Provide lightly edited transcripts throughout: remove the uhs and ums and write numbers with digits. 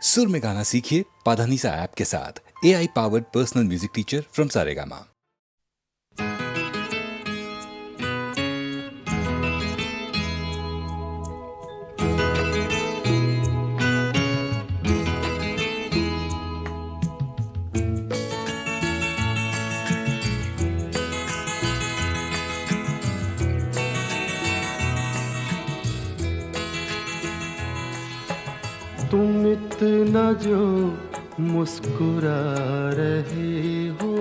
सुर में गाना सीखिए पाधानीसा ऐप के साथ। AI powered personal music teacher from Saregama. तुम इतना जो मुस्कुरा रहे हो,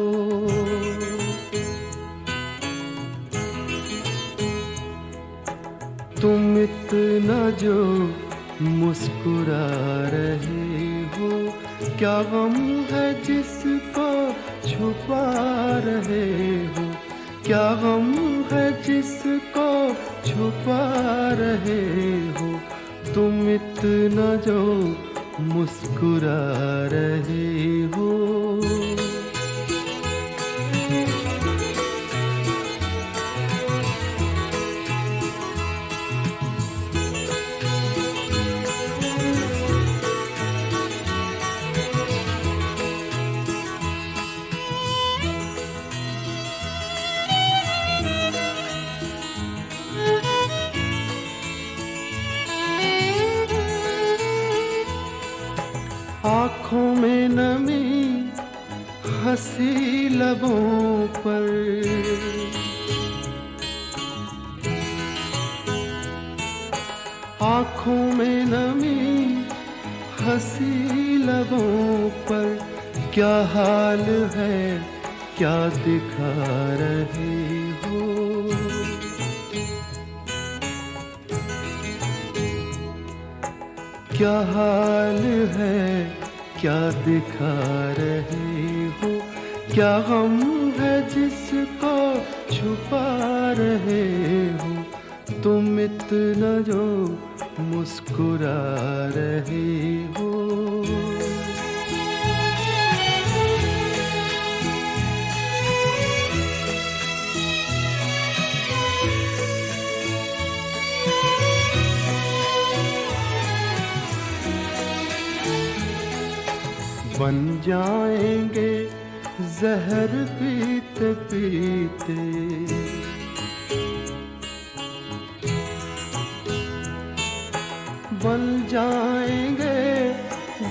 तुम इतना जो मुस्कुरा रहे हो, क्या गम है जिसको छुपा रहे हो, क्या गम है जिसको छुपा रहे हो, तुम इतना जो मुस्कुरा रहे हो। आँखों में नमी हंसी लबों पर, आँखों में नमी हंसी लबों पर, क्या हाल है क्या दिखा रहे हो, क्या हाल है क्या दिखा रहे हो, क्या गम है जिसको छुपा रहे हो, तुम इतना जो मुस्कुरा रहे हो। बन जाएंगे जहर पीते पीते, बन जाएंगे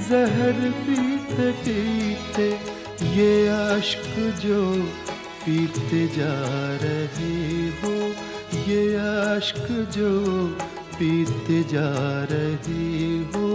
जहर पीते पीते, ये अश्क जो पीते जा रहे हो, ये अश्क जो पीते जा रहे हो।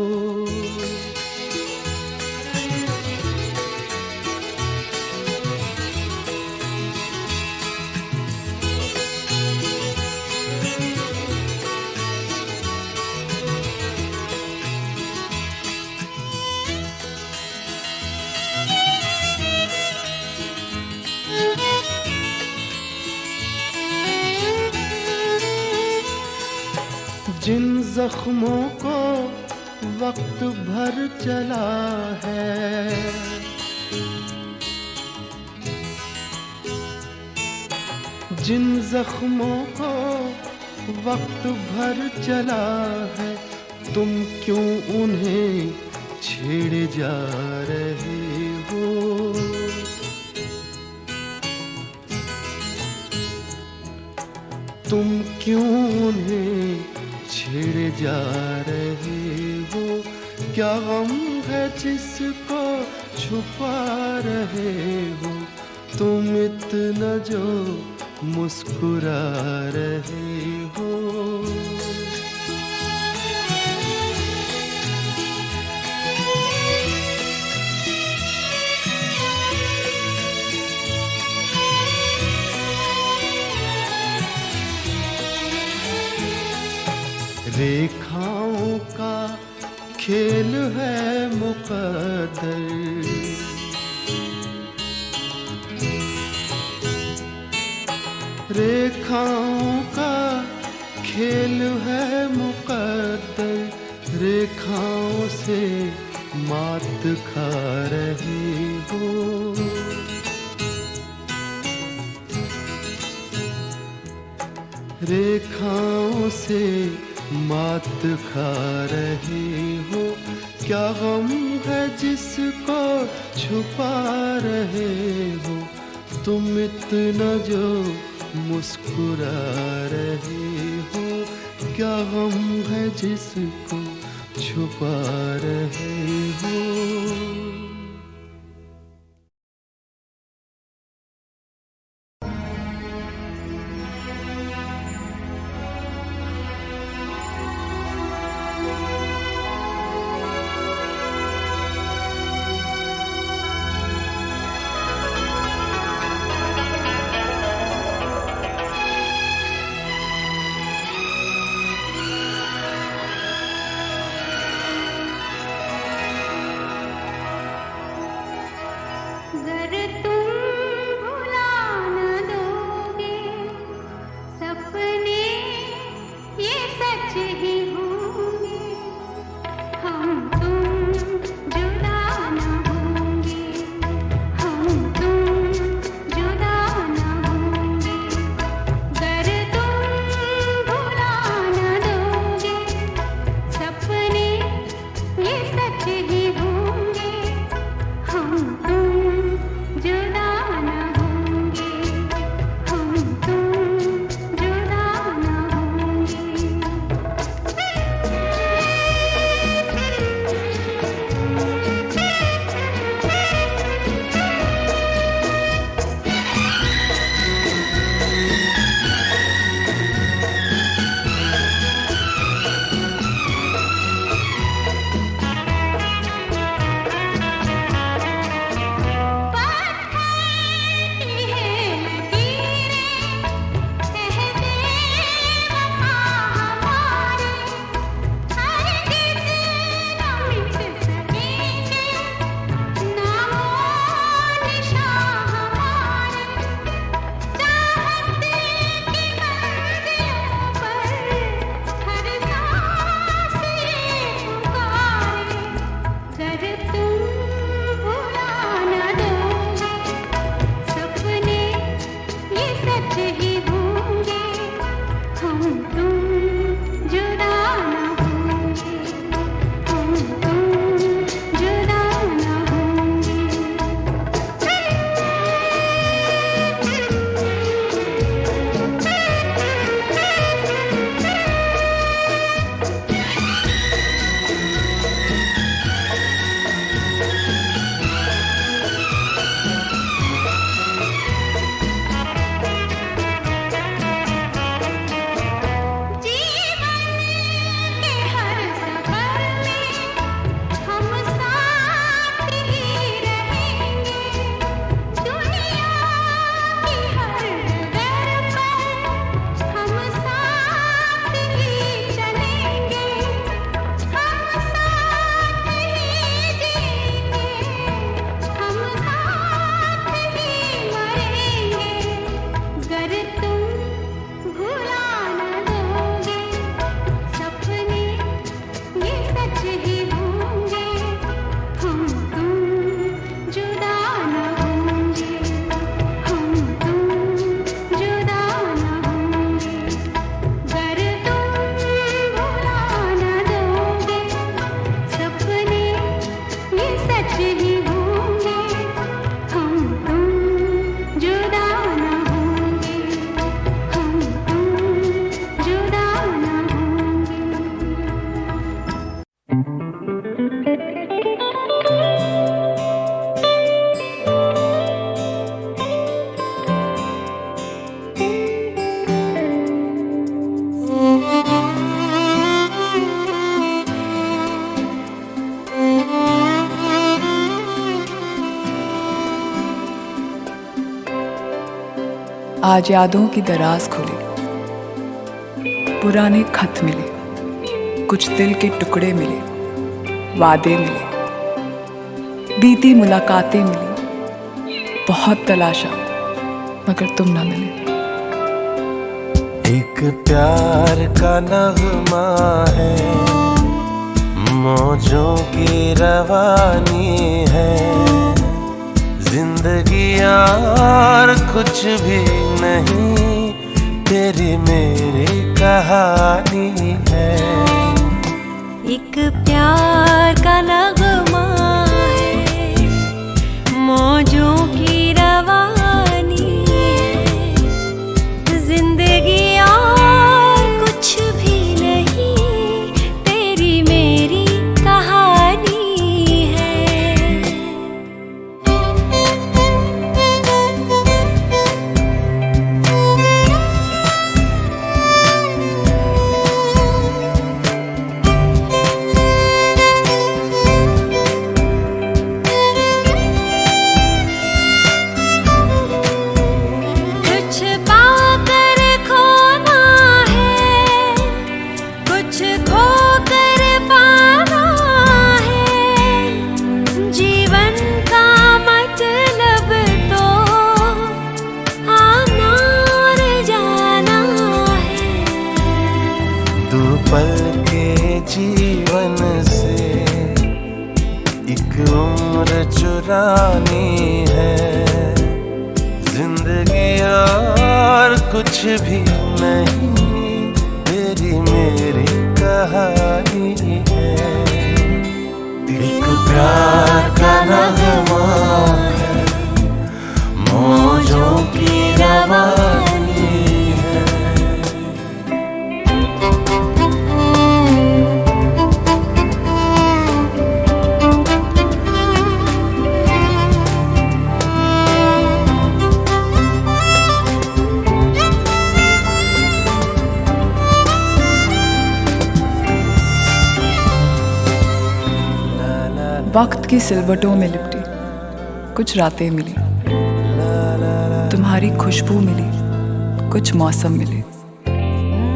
जिन जख्मों को वक्त भर चला है, जिन जख्मों को वक्त भर चला है, तुम क्यों उन्हें छेड़े जा रहे हो, तुम क्यों उन्हें छेड़े जा रहे हो, क्या गम है जिसको छुपा रहे हो, तुम इतना जो मुस्कुरा रहे हो। रेखाओं का खेल है मुक़द्दर, रेखाओं का खेल है मुक़द्दर, रेखाओं से मात खा रहे हो, रेखाओं से मात खा रहे हो, क्या गम है जिसको छुपा रहे हो तुम इतना जो मुस्कुरा रहे हो, क्या गम है जिसको छुपा रहे हो। आज यादों की दराज खुली, पुराने खत मिले, कुछ दिल के टुकड़े मिले, वादे मिले, बीती मुलाकातें मिली, बहुत तलाशा मगर तुम ना मिले। एक प्यार का नगमा है, मौजों की रवानी है, जिंदगी यार कुछ भी नहीं, तेरी मेरी कहानी है। एक प्यार का नगमा है, मौजों की रवानी है, जिंदगी और कुछ भी नहीं, तेरी मेरी कहानी है। कुछ पाकर खोना है, कुछ खोकर पाना है, जीवन का मतलब तो आना और जाना है। दो पल के जीवन से एक उम्र चुरानी है, जिंदगी और कुछ भी नहीं, तेरी मेरी कहानी है। एक प्यार का नगमा है, मौजों की रवानी है। वक्त की सिलवटों में लिपटी कुछ रातें मिली, तुम्हारी खुशबू मिली, कुछ मौसम मिले,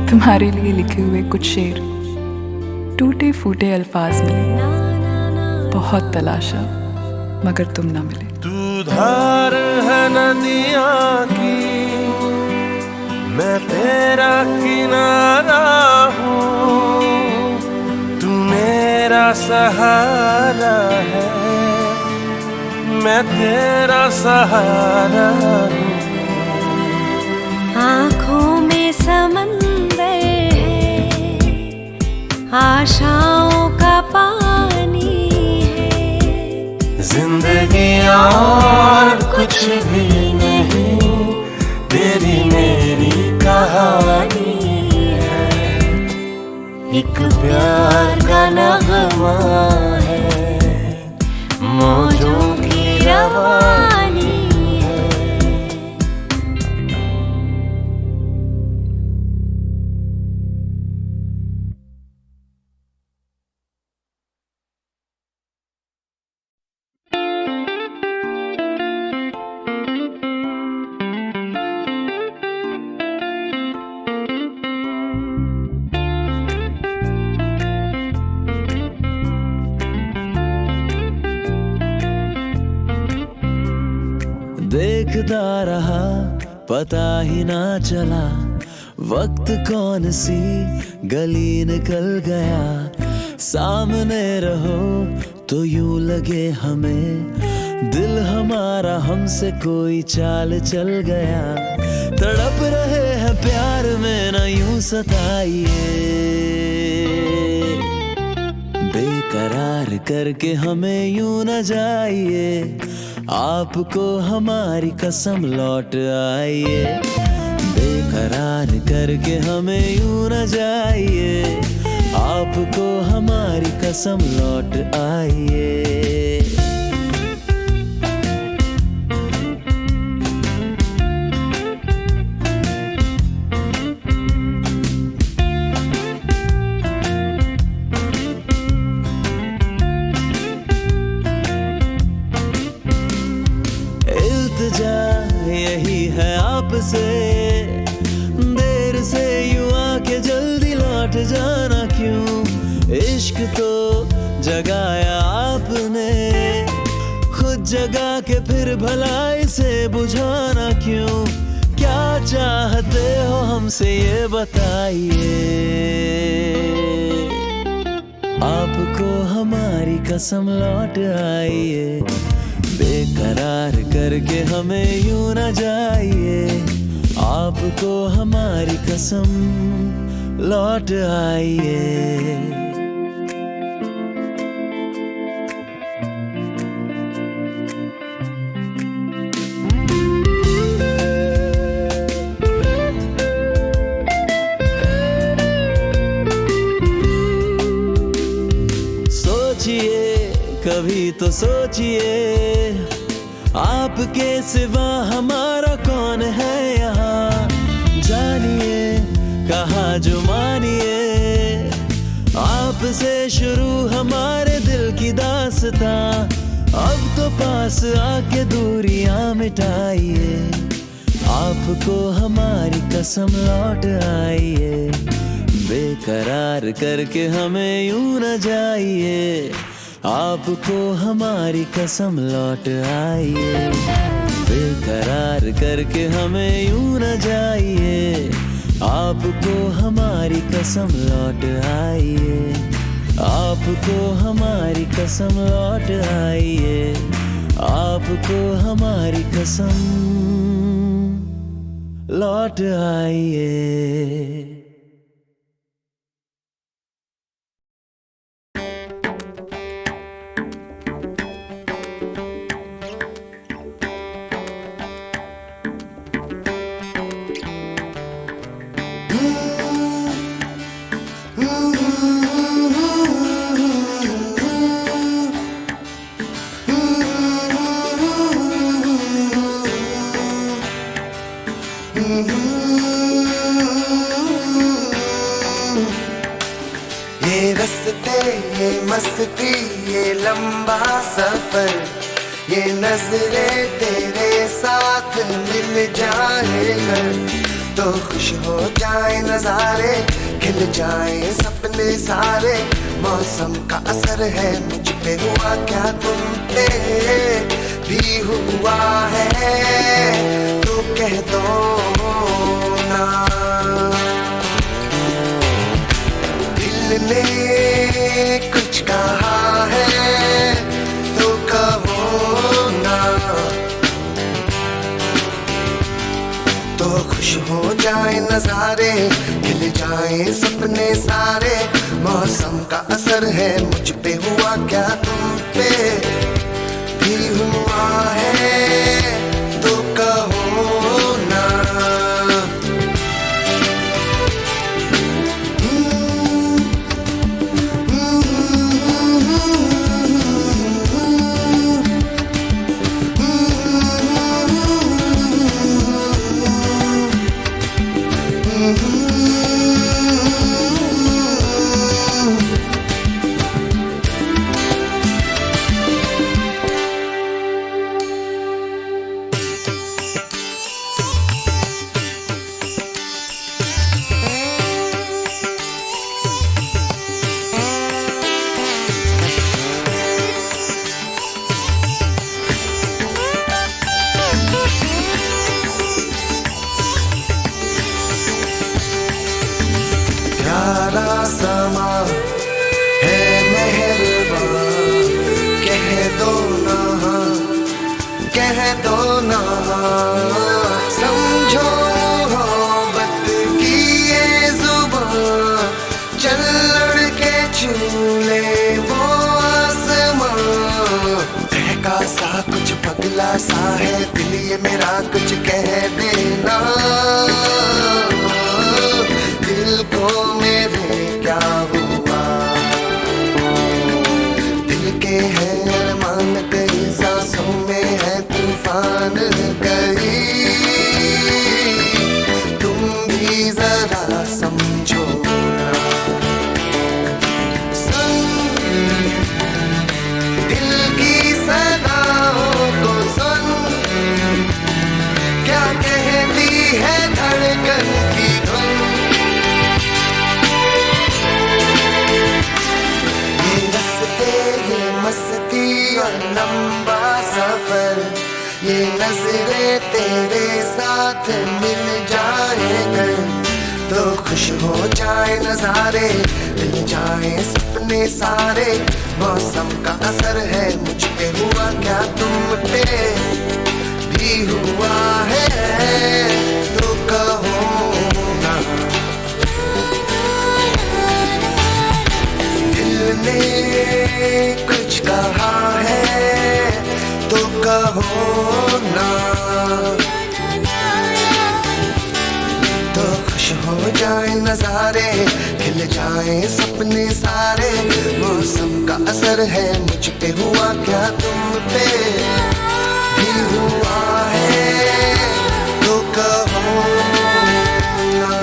तुम्हारे लिए लिखे हुए कुछ शेर, टूटे फूटे अल्फाज मिले, बहुत तलाशा मगर तुम ना मिले। तू धार है नदिया की, मैं तेरा किनारा हूँ, तू मेरा सहारा है, मैं तेरा सहारा हूँ। आँखों में समंदर है, आशाओं का पानी है, जिंदगी और कुछ भी नहीं, तेरी मेरी कहानी है। एक प्यार का नगमा है, मौजों की रवानी है। देखता रहा पता ही ना चला, वक्त कौन सी गली निकल गया, सामने रहो तो यूं लगे हमें, दिल हमारा हमसे कोई चाल चल गया, तड़प रहे हैं प्यार में न यूं सताइए, बेकरार करके हमें यूं न जाइए, आपको हमारी कसम लौट आइए, बेकरार करके हमें यूं न जाइए, आपको हमारी कसम लौट आइए। यही है आपसे, देर से यूं आके जल्दी लौट जाना क्यों, इश्क तो जगाया आपने, खुद जगा के फिर भला इसे बुझाना क्यों, क्या चाहते हो हमसे ये बताइए, आपको हमारी कसम लौट आइए, बेकरार करके हमें यूं न जाइए, आपको हमारी कसम लौट आइए। कभी तो सोचिए, आपके सिवा हमारा कौन है यहाँ। जानिए कहा जो मानिए, आपसे शुरू हमारे दिल की दास्तां। अब तो पास आके दूरियां मिटाइए, आपको हमारी कसम लौट आइए। बेकरार करके हमें यूं न जाइए, आपको हमारी कसम लौट आइए। बेकरार करके हमें यूं न जाइए, आपको हमारी कसम लौट आइए। आपको हमारी कसम लौट आइए, आपको हमारी कसम लौट आइए। ये रस्ते, ये मस्ती, ये लंबा सफर, ये नजरें तेरे साथ मिल जाए अगर, तो खुश हो जाए नजारे, खिल जाए सपने सारे। मौसम का असर है मुझ पे, हुआ क्या तुम पे भी हुआ है, तो कह दो ना। दिल ने कुछ कहा है तो कहो ना, तो खुश हो जाए नजारे, खिल जाए सपने सारे। मौसम का असर है मुझ पे, हुआ क्या तुम पे भी हुआ है, तो कहो ना। प्यारा समा है मेहरबान, कह दो ना, कह दो ना। समझो मोहब्बत की ये जुबान, चल लड़ के छूले वो आसमां। बहका सा कुछ पगला सा है दिल ये मेरा, कुछ कह देना। दिल को मेरे क्या हुआ, दिल के है अरमान कई सांसों में है तूफान कई। तुम भी जरा समझो ना, सुन दिल की सदाओं को सुन, क्या कहती है धड़कन की धुन। ये मस्ती और लंबा सफर, ये नजरें तेरे साथ मिल जाए अगर, तो खुश हो जाए नजारे, मिल जाए सपने सारे। मौसम का असर है मुझ पे, हुआ क्या तुम पे भी हुआ है, तो कहो ना। दिल ने कुछ कहा है तो कहो ना, तो खुश खुश हो जाए नजारे, खिल जाए सपने सारे। मौसम का असर है मुझ पे, हुआ क्या तुम पे भी हुआ है तो कहो ना।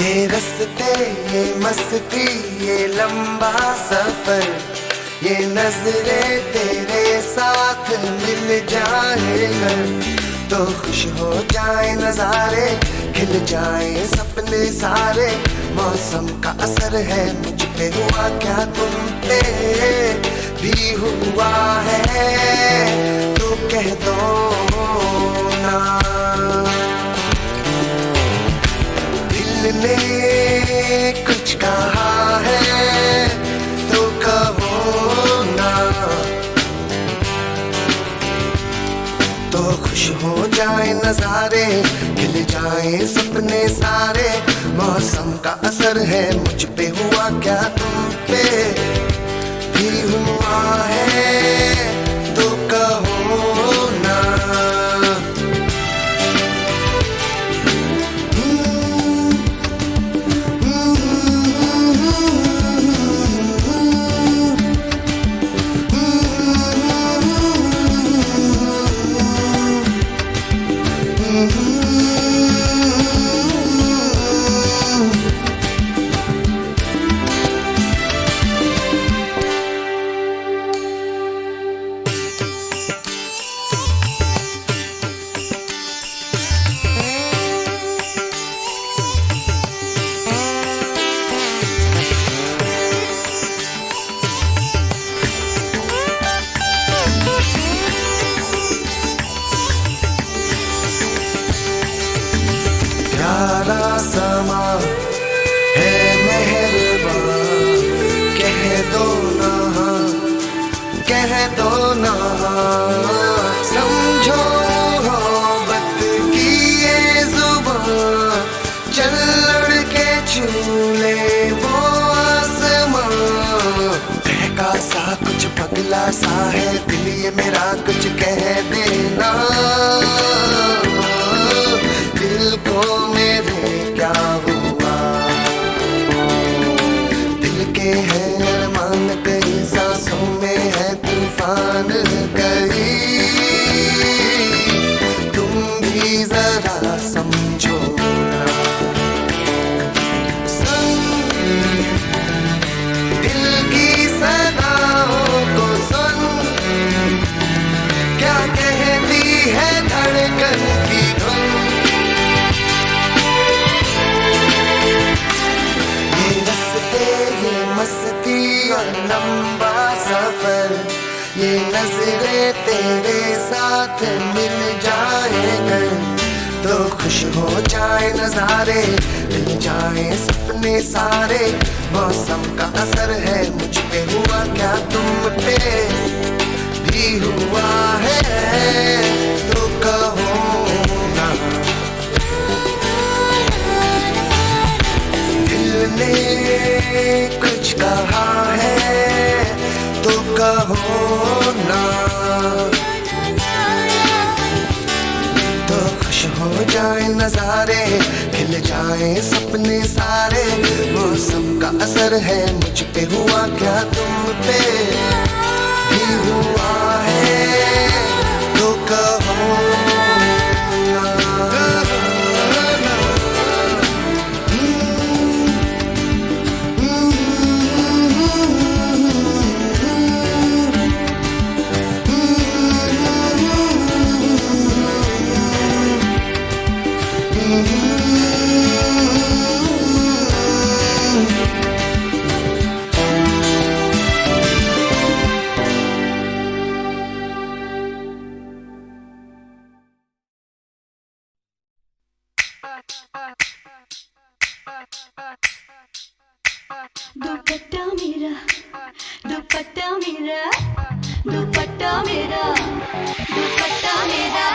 ये रस्ते, ये मस्ती, ये लंबा सफर, ये नजरें तेरे साथ मिल जाए अगर तो खुश हो जाए नजारे, खिल जाए सपने सारे। मौसम का असर है मुझ पे, हुआ क्या तुम पे भी हुआ है तो कह दो ना। दिल ने कुछ कहा है तो कहो ना, तो खुश हो जाए नजारे, खिल जाए सपने सारे। मौसम का असर है मुझ पे, हुआ क्या तुम पे भी हुआ है तो कहो ना। प्यारा समा है मेहरबान, कह दो ना, कह दो ना। समझो मोहब्बत की ये जुबान, चल लड़ के छूले वो आसमां। बहका सा कुछ पगला सा है दिल ये मेरा, कुछ कह देना दिल को मेरे क्या हुआ। दिल के है अरमान कई, सांसों में है तूफान कई। तुम भी जरा समझो ना, सुन दिल की सदाओं को सुन, क्या कहती है धड़कन की धुन। ये मस्ती और लंबा सफर, ये नजरें तेरे साथ मिल जाए कर तो खुश हो जाए नजारे, मिल जाए सपने सारे। मौसम का असर है मुझ पे, हुआ क्या तुम पे भी हुआ है तो कहो ना। दिल ने कुछ कहा है तो कहो ना, तो खुश हो जाए नजारे, खिल जाए सपने सारे। मौसम का असर है मुझ पे, हुआ क्या तुम पे भी हुआ है तो कहो ना। दुपट्टा मेरा दुपट्टा मेरा दुपट्टा मेरा दुपट्टा मेरा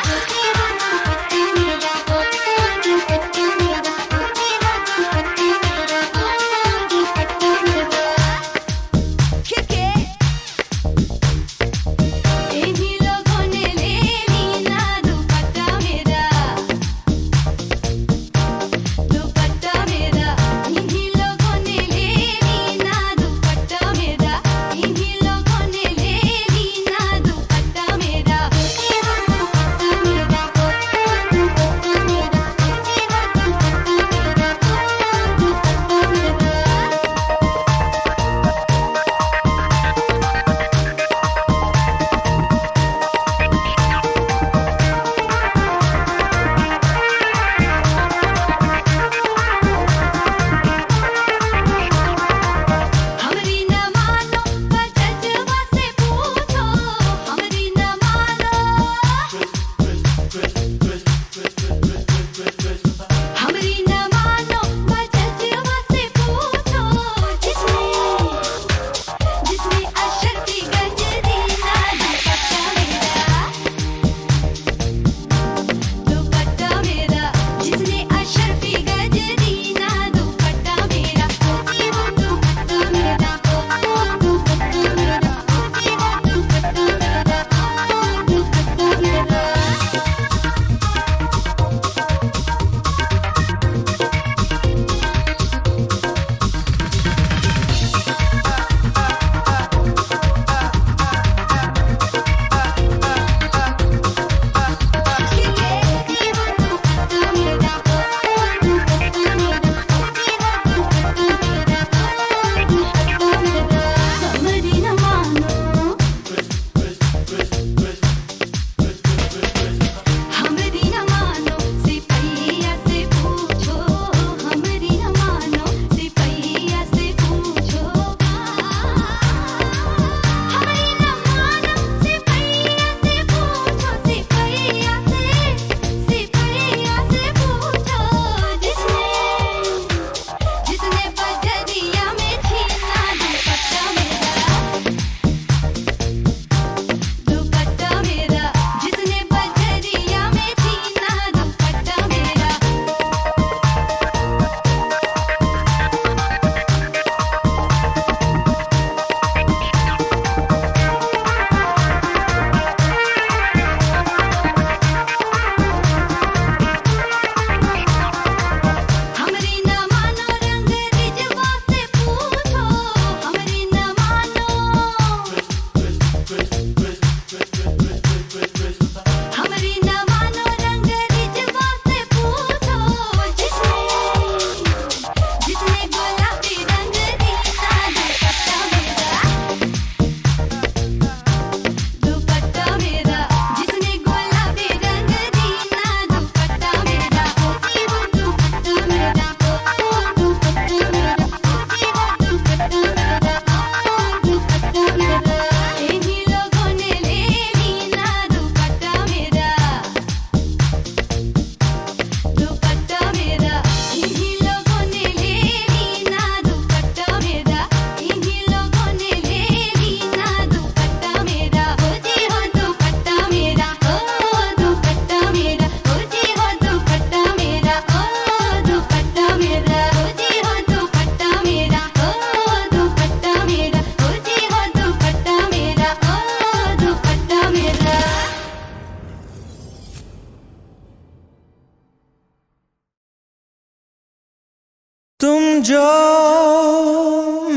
तुम जो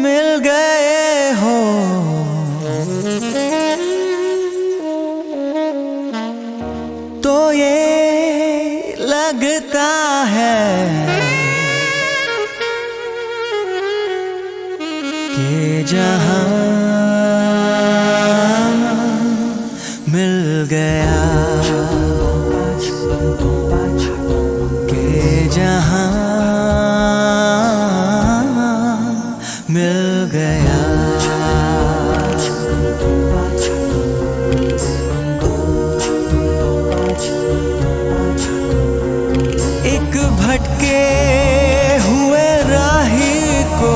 मिल गए हो तो ये लगता है कि जहां मिल गया कि जहां मिल गया। एक भटके हुए राही को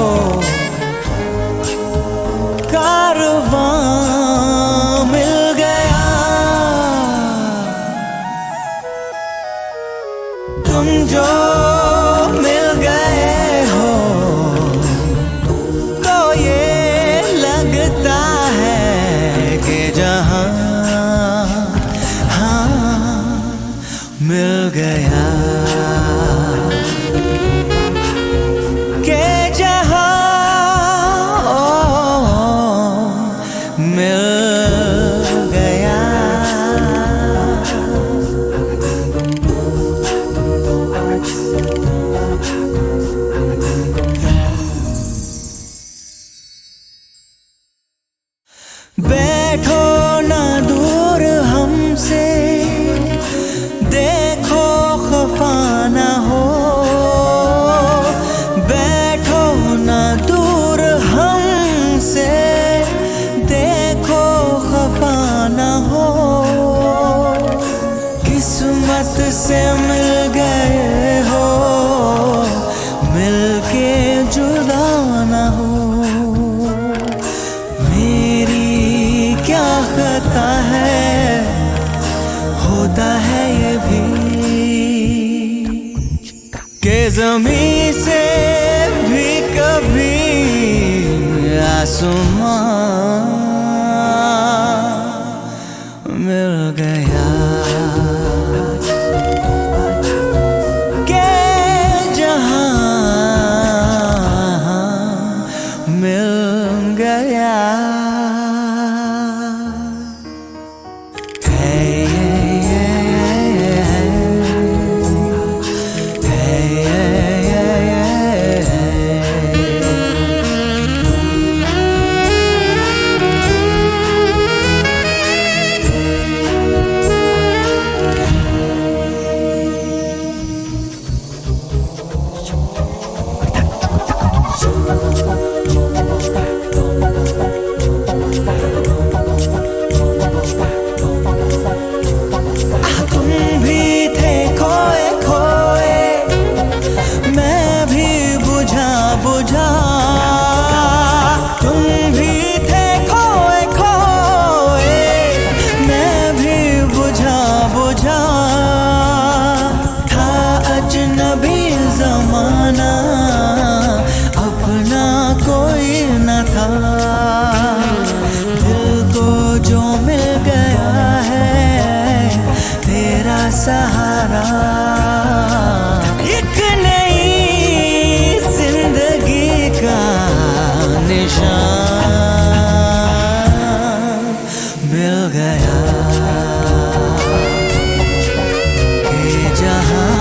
मिल गया के जहां मिल गया। बैठो ना दूर हमसे, देखो खफा ना हो। बैठो ना दूर हमसे, देखो खफा ना हो। किस्मत से मिल गए हो, मिलके जुदा ना हो। मेरी क्या खता है, होता है ये भी कि ज़मीं से भी कभी आसमां मिल गया के जहां मिल गया। अपना कोई न था, दिल को जो मिल गया है तेरा सहारा। एक नई जिंदगी का निशान मिल गया कि जहां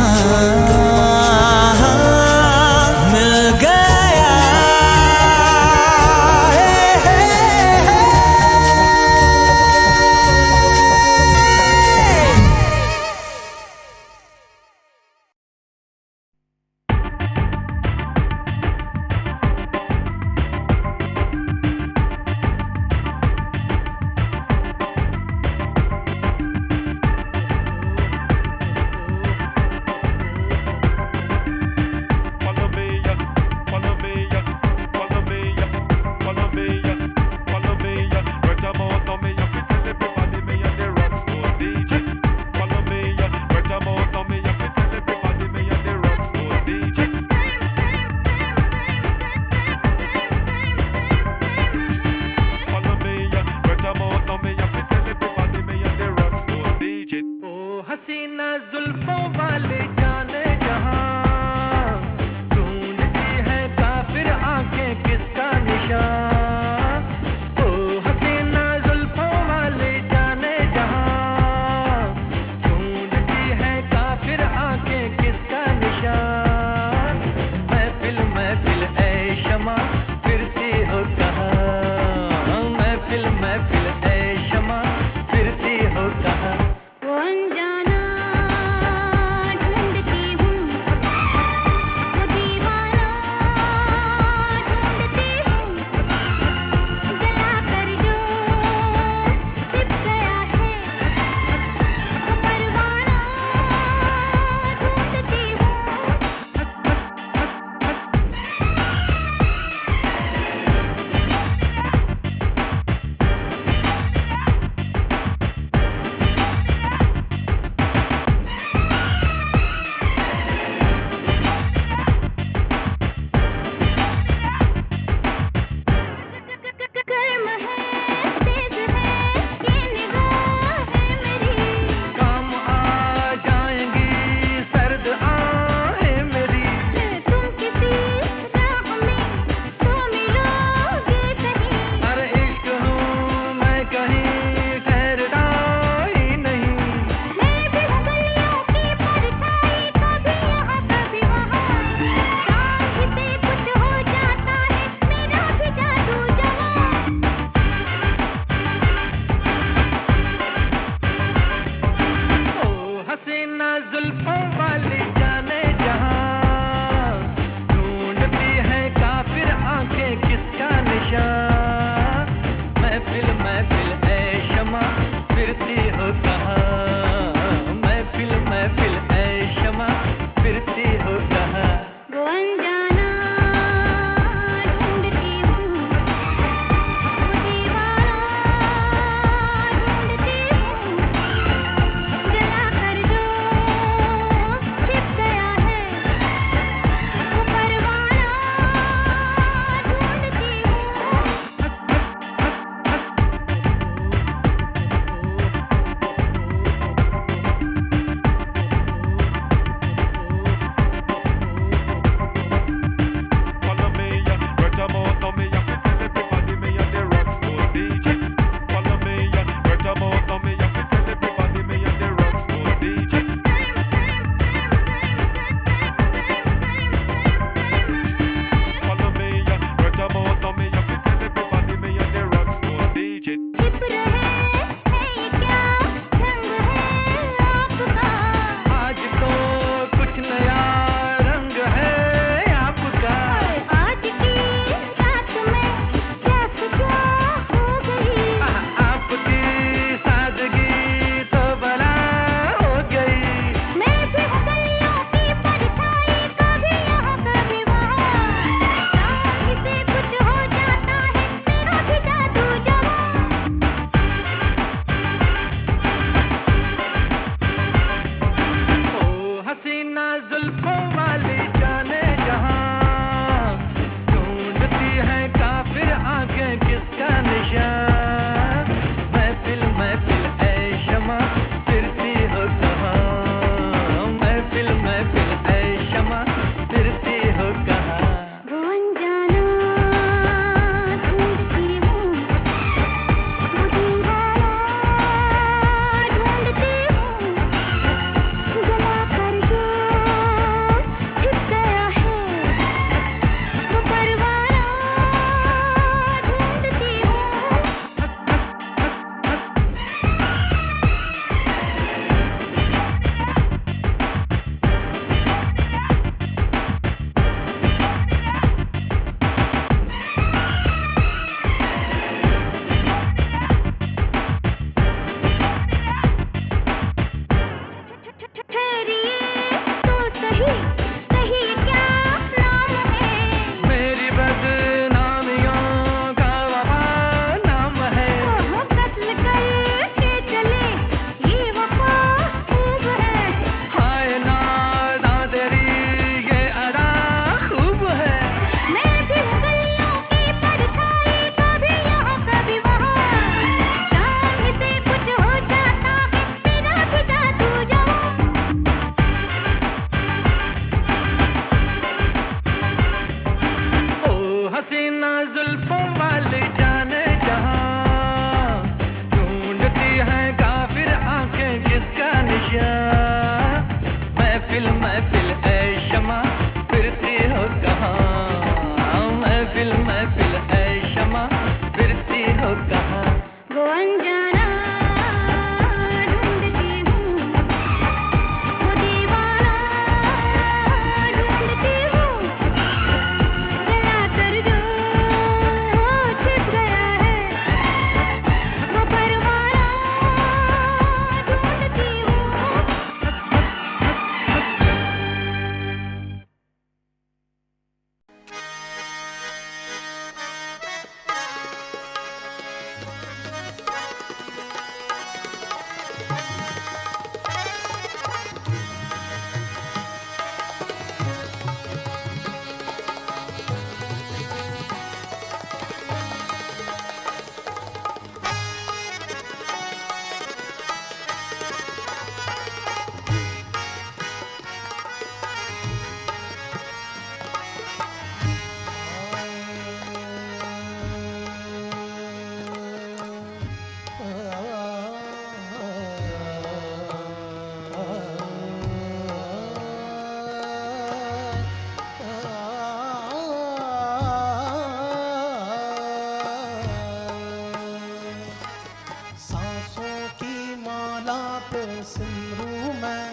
माला पे सिमरू मैं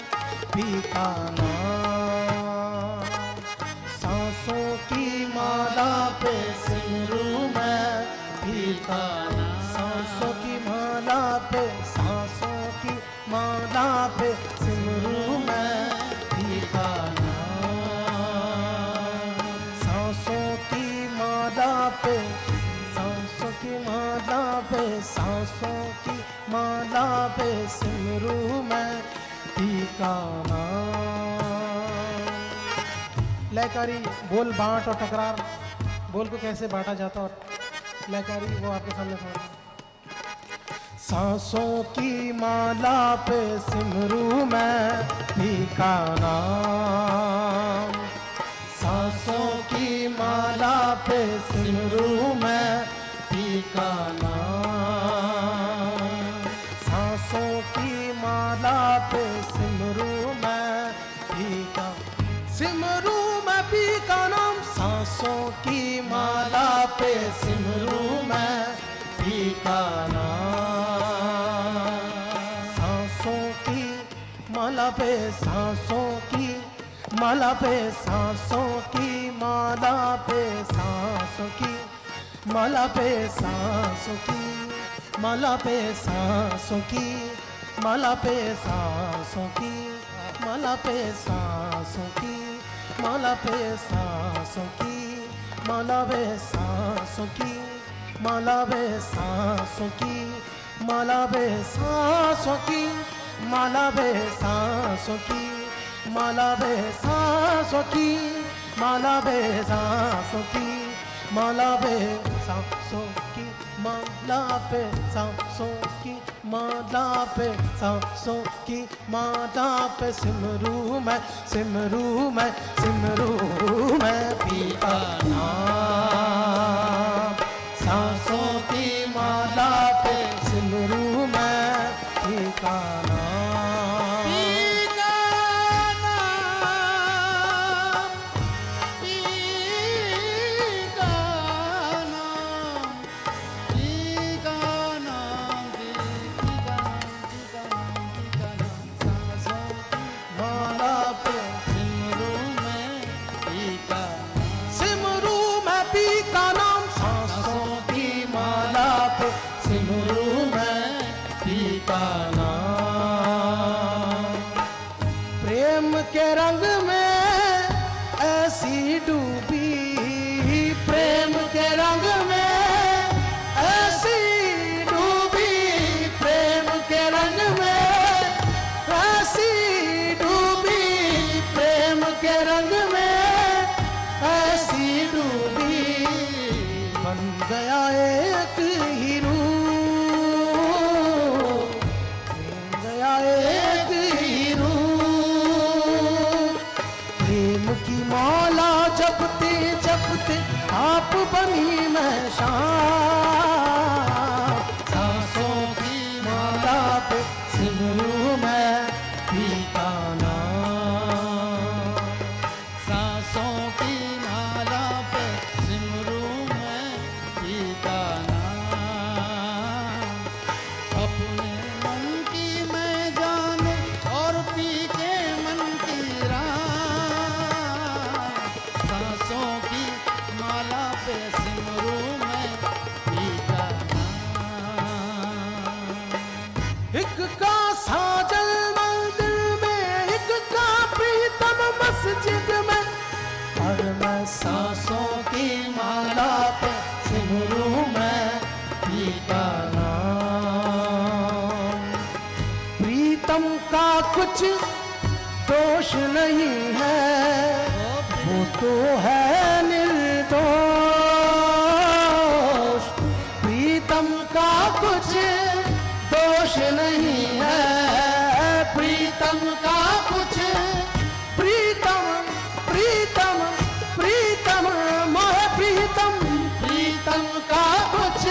पी का नाम, सांसों की माला पे सिमरू मैं पी का नाम, सांसों की माला पे, सांसों की माला पे सिमरू मैं पी का नाम, सांसों की माला पे, सांसों की माला पे, सांसों की माला पे सिमरू मैं पी का नाम। लयकारी बोल बांट और टकरार, बोल को कैसे बांटा जाता और लयकारी वो आपके सामने थोड़ा। सांसों की माला पे सिमरू मैं पी का नाम, सांसों की माला पे सिमरू मैं पी का नाम, सांसों की माला पे सिमरू मैं पी का, सिमरू मैं पी का नाम, सांसों की माला पे सिमरू मैं पी का नाम, सांसों की माला पे, सांसों की माला पे, सांसों की माला पे, सांसों की माला पे, सांसों की माला पे, सांसों की माला पे, सांसों की माला पे, सांसों की माला पे, सांसों की माला पे, सांसों की माला पे, सांसों की माला पे, सांसों की माला पे, सांसों की माला पे, सांसों की माला पे, सांसों की माला पे, सांसों की माला पे, सांसों की माला पे, सांसों की माला पे सिमरू मैं, सिमरू मैं, सिमरू मैं पी का नाम, सांसों की माला पे सिमरू मैं पी का नाम, पी का नाम, पी का नाम, पी का नाम, पी का नाम, पी का नाम, सांसों की माला पे सिमरू मैं पी का, सिमरू मैं पी का नाम, सांसों की माला पे सिमरू मैं पी का नाम, प्रेम के रंग में ऐसी डूबी, प्रेम के रंग में ऐसी डूबी, प्रेम के रंग में ऐसी डूबी, प्रेम के रंग में ऐसी डूबी, बन गया एक ही रूप, बन गया एक ही रूप, प्रेम की माला जपते जपते आप बनी मैं शाम, सांसों की माला पे सिमरू मैं पी का नाम, सांसों की माला पे सिमरू मैं पी का नाम, अपने मन की मैं जानू और पी के मन की राह, सांसों की माला पे सिमरू मैं पी का नाम, एक का साजन मंदिर में, एक का प्रीतम मस्जिद में, और मैं सांसों की माला पे सिमरू मैं पी का नाम, प्रीतम का कुछ दोष नहीं है, वो तो है निर्दोष, प्रीतम का कुछ दोष नहीं है, प्रीतम का कुछ, प्रीतम प्रीतम प्रीतम मोह प्रीतम, प्रीतम का कुछ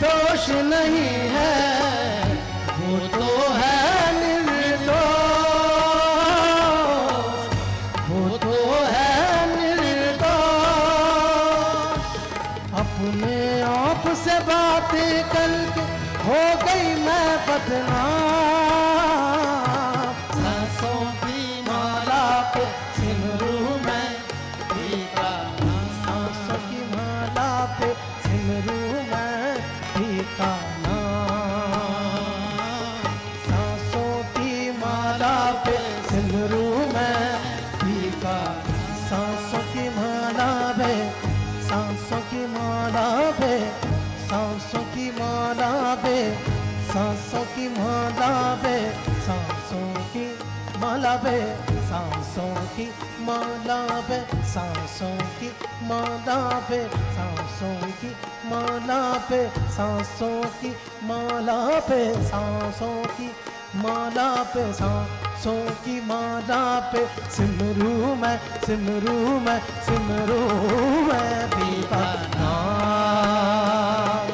दोष नहीं है, वो तो है निर्दोष, वो तो है निर्दोष, अपने आप से बातें करके हो गई मैं बदनाम, माला पे सांसों की माला पे सांसों की माला पे सांसों की माला पे सांसों की माला पे सांसों की माला पे सांसों की माला पे सिमरू मैं सिमरू मैं सिमरू मैं पीता नाम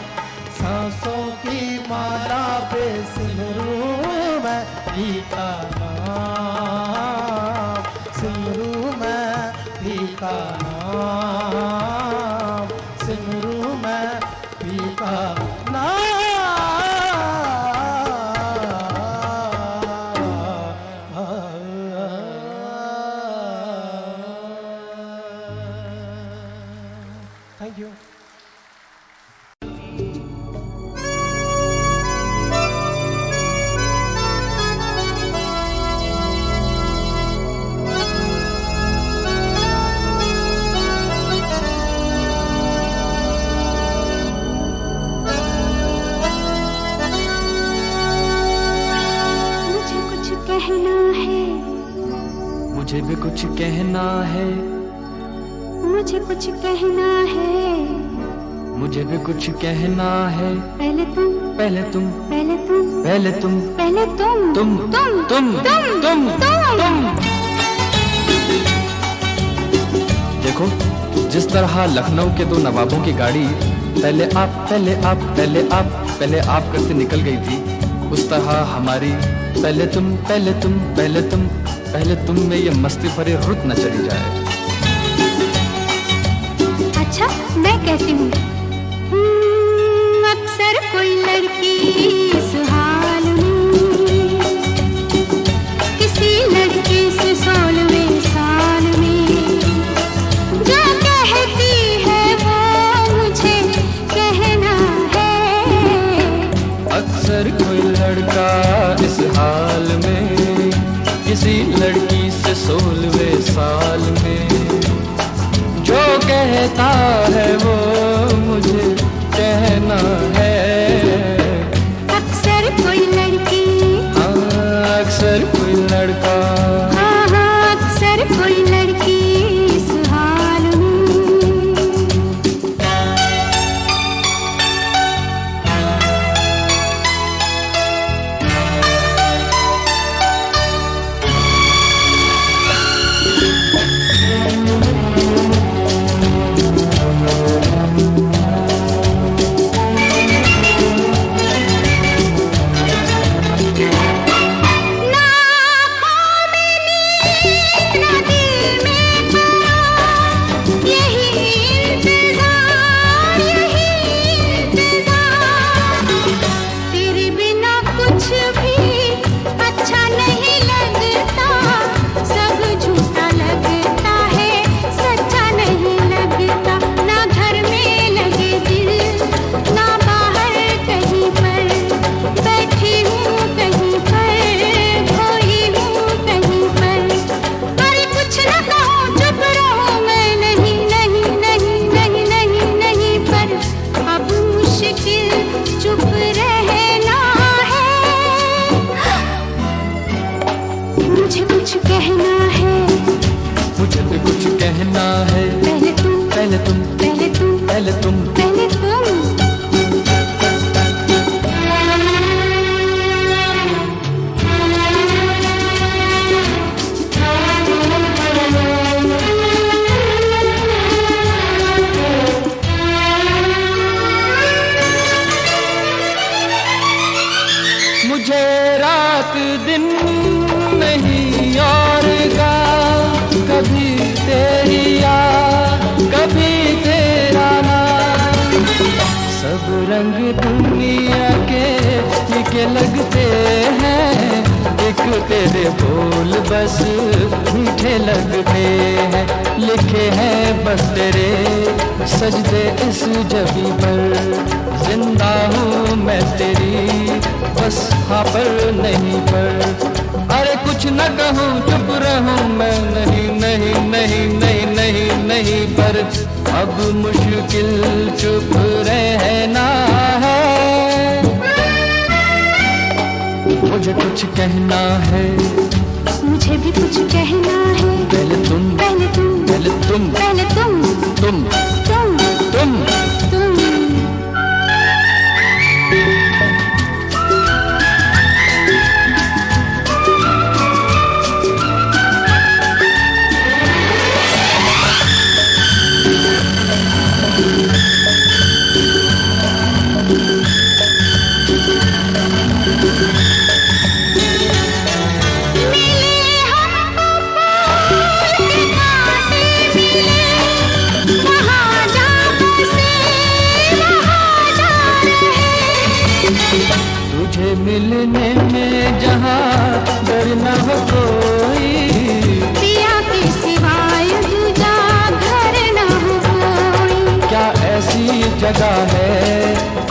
सांसों की माला पे सिमरू मैं पीता नाम सिमरू मैं पीता नाम सिमरू मैं पीता Thank you. मुझे कुछ कहना है, मुझे भी कुछ कहना है, मुझे कुछ कहना है, मुझे भी कुछ कहना है। पहले तुम पहले तुम पहले तुम पहले तुम पहले तुम तुम तुम तुम तुम देखो, जिस तरह लखनऊ के दो नवाबों की गाड़ी पहले आप पहले आप पहले आप पहले आप करते निकल गई थी, उस तरह हमारी पहले तुम पहले तुम पहले तुम पहले तुम में ये मस्ती भरी रुत न चली जाए। अच्छा मैं कहती हूँ, अक्सर कोई लड़की इस हाल में किसी लड़के से 16वें साल में जो कहती है वो मुझे कहना है। अक्सर कोई लड़का इस हाल में किसी लड़की से 16वें साल में जो कहता है वो मुझे कहना है। अक्सर कोई लड़की हाँ अक्सर कोई लड़का हाँ हाँ अक्सर कोई लड़की इस हाल में। कहना है। पहले तुम पहले तुम पहले तुम पहले तुम पहले तुम। मुझे रात दिन नहीं और गा, कभी तेरी याद कभी तेरा नाम। सब रंग दुनिया के फीके लगते हैं, एक तेरे बोल बस मीठे लगते हैं। लिखे हैं बस तेरे सजदे इस जबी पर, जिंदा हूँ मैं तेरी बस हाँ पर नहीं पर। अरे कुछ न कहूँ चुप रहूँ मैं, नहीं नहीं नहीं नहीं नहीं नहीं पर अब मुश्किल चुप रहना है। मुझे कुछ कहना है, मुझे भी कुछ कहना है। पहले तुम, पहले तुम, पहले तुम, पहले तुम, तुम, तुम, तुम। तुम। तुझे मिलने में जहाँ डर न हो कोई, पिया के सिवाय दूजा घर न हो कोई। क्या ऐसी जगह है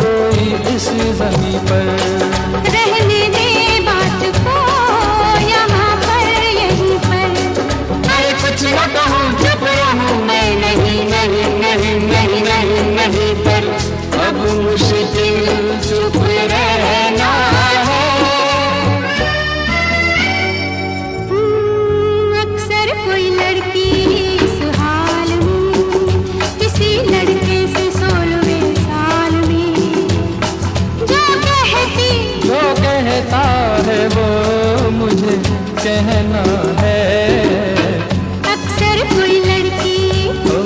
कोई इस ज़मीं पर? रहने दे बात को यहाँ पर यहीं पर। मैं कुछ न कहूँ चुप रहूँ मैं, नहीं नहीं नहीं नहीं नहीं नहीं पर अब मुश्किल चुप रहना है। अक्सर कोई लड़की इस हाल में किसी लड़के से 16वें साल में जो कहता है वो मुझे कहना है। अक्सर कोई लड़की ओ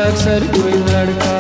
अक्सर कोई लड़का